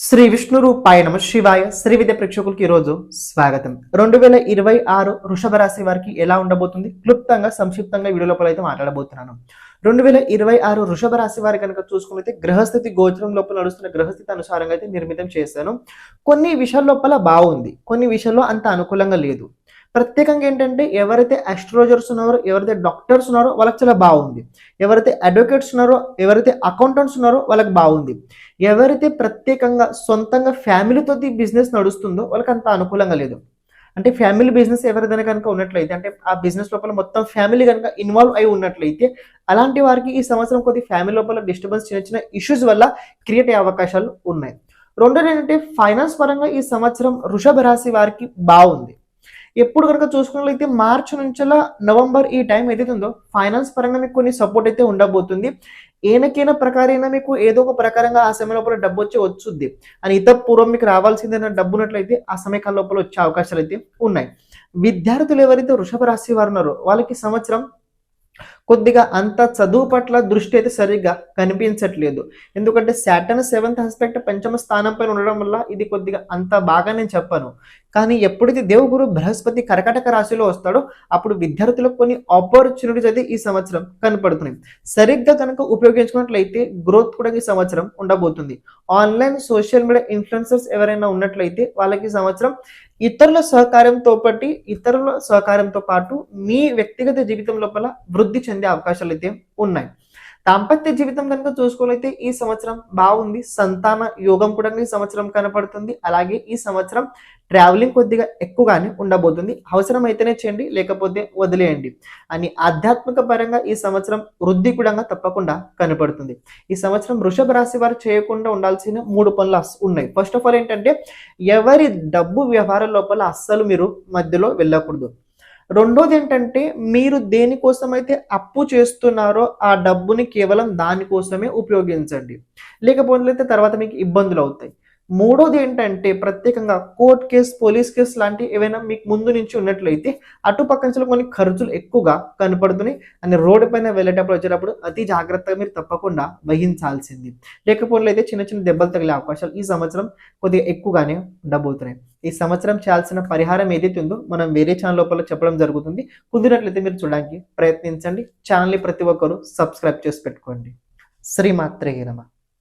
శ్రీ విష్ణు రూపాయ నమ శివాయ. శ్రీ విద్య ప్రేక్షకులకి ఈరోజు స్వాగతం. 2026 వృషభ రాశి వారికి ఎలా ఉండబోతుంది క్లుప్తంగా సంక్షిప్తంగా వీడియో లోపల అయితే మాట్లాడబోతున్నాను. 2026 వృషభ రాశి వారి కనుక చూసుకున్నైతే గ్రహస్థితి గోచరం లోపల నడుస్తున్న గ్రహస్థితి అనుసారంగా అయితే నిర్మితం చేశాను. కొన్ని విషయాల లోపల బాగుంది, కొన్ని విషయాల్లో అంత అనుకూలంగా లేదు. ప్రత్యేకంగా ఏంటంటే ఎవరైతే ఆస్ట్రాలజర్స్ ఉన్నారో, ఎవరైతే డాక్టర్స్ ఉన్నారో వాళ్ళకి చాలా బాగుంది. ఎవరైతే అడ్వకేట్స్ ఉన్నారో, ఎవరైతే అకౌంటెంట్స్ ఉన్నారో వాళ్ళకి బాగుంది. ఎవరైతే ప్రత్యేకంగా సొంతంగా ఫ్యామిలీతో బిజినెస్ నడుస్తుందో వాళ్ళకి అంత అనుకూలంగా లేదు. అంటే ఫ్యామిలీ బిజినెస్ ఎవరిదైనా కనుక ఉన్నట్లయితే, అంటే ఆ బిజినెస్ లోపల మొత్తం ఫ్యామిలీ కనుక ఇన్వాల్వ్ అయి ఉన్నట్లయితే అలాంటి వారికి ఈ సంవత్సరం కొద్ది ఫ్యామిలీ లోపల డిస్టర్బెన్స్ చిన్న చిన్న ఇష్యూస్ వల్ల క్రియేట్ అయ్యే అవకాశాలు ఉన్నాయి. రెండోది ఏంటంటే ఫైనాన్స్ పరంగా ఈ సంవత్సరం వృషభ రాశి వారికి బాగుంది. ఎప్పుడు కనుక చూసుకున్నట్లయితే మార్చి నుంచి నవంబర్ ఈ టైం ఏదైతే ఉందో ఫైనాన్స్ పరంగా మీకు కొన్ని సపోర్ట్ అయితే ఉండబోతుంది. ఏనకైనా ప్రకారైనా మీకు ఏదో ఒక ప్రకారంగా ఆ సమయం లోపల డబ్బు వచ్చుద్ది అని ఇతర పూర్వం మీకు రావాల్సిందైన డబ్బు ఉన్నట్లయితే ఆ సమయకాల లోపల వచ్చే అవకాశాలు అయితే ఉన్నాయి. విద్యార్థులు ఎవరైతే వృషభ రాశి వారు ఉన్నారో వాళ్ళకి సంవత్సరం కొద్దిగా అంత చదువు పట్ల దృష్టి అయితే సరిగ్గా కనిపించట్లేదు. ఎందుకంటే సాటర్న్ 7th ఆస్పెక్ట్ పంచమ స్థానం పైన ఉండడం వల్ల ఇది కొద్దిగా అంత బాగా నేను చెప్పను. కానీ ఎప్పుడైతే దేవగురు బృహస్పతి కర్కాటక రాశిలో వస్తాడో అప్పుడు విద్యార్థులకు కొన్ని ఆపర్చునిటీస్ అయితే ఈ సంవత్సరం కనపడుతున్నాయి. సరిగ్గా కనుక ఉపయోగించుకున్నట్లయితే గ్రోత్ కూడా ఈ సంవత్సరం ఉండబోతుంది. ఆన్లైన్ సోషల్ మీడియా ఇన్ఫ్లుయెన్సర్స్ ఎవరైనా ఉన్నట్లయితే వాళ్ళకి సంవత్సరం ఇతరుల సహకారంతో పాటు మీ వ్యక్తిగత జీవితం లోపల వృద్ధి చెందే అవకాశాలు అయితే ఉన్నాయి. దాంపత్య జీవితం కనుక చూసుకోవాలైతే ఈ సంవత్సరం బాగుంది. సంతాన యోగం కూడా ఈ సంవత్సరం కనపడుతుంది. అలాగే ఈ సంవత్సరం ట్రావెలింగ్ కొద్దిగా ఎక్కువగానే ఉండబోతుంది. అవసరం అయితేనే చేయండి, లేకపోతే వదిలేయండి అని ఆధ్యాత్మిక పరంగా ఈ సంవత్సరం వృద్ధి కూడా తప్పకుండా కనపడుతుంది. ఈ సంవత్సరం వృషభ రాశి వారు చేయకుండా ఉండాల్సిన 3 పనులు ఉన్నాయి. ఫస్ట్ ఆఫ్ ఆల్ ఏంటంటే ఎవరి డబ్బు వ్యవహారం లోపల అస్సలు మీరు మధ్యలో వెళ్ళకూడదు. రెండోది ఏంటంటే మీరు దేనికోసమైతే అప్పు చేస్తున్నారో ఆ డబ్బుని కేవలం దానికోసమే ఉపయోగించండి, లేకపోతే తర్వాత మీకు ఇబ్బందులు అవుతాయి. మూడోది ఏంటంటే ప్రత్యేకంగా కోర్ట్ కేసు, పోలీస్ కేసు లాంటివి ఏవైనా మీకు ముందు నుంచి ఉన్నట్లయితే అటుపక్క నుంచి కొన్ని ఖర్చులు ఎక్కువగా కనపడుతున్నాయి అని రోడ్డు పైన వెళ్ళేటప్పుడు వచ్చేటప్పుడు అతి జాగ్రత్తగా మీరు తప్పకుండా వహించాల్సింది. లేకపోతే చిన్న చిన్న దెబ్బలు తగిలే అవకాశాలు ఈ సంవత్సరం కొద్దిగా ఎక్కువగానే ఉండబోతున్నాయి. ఈ సంవత్సరం చేయాల్సిన పరిహారం ఏదైతే ఉందో మనం వేరే ఛానల్ లోపల చెప్పడం జరుగుతుంది. కుదిరినట్లయితే మీరు చూడడానికి ప్రయత్నించండి. ఛానల్ని ప్రతి ఒక్కరు సబ్స్క్రైబ్ చేసి పెట్టుకోండి. శ్రీమాత్రే నమః.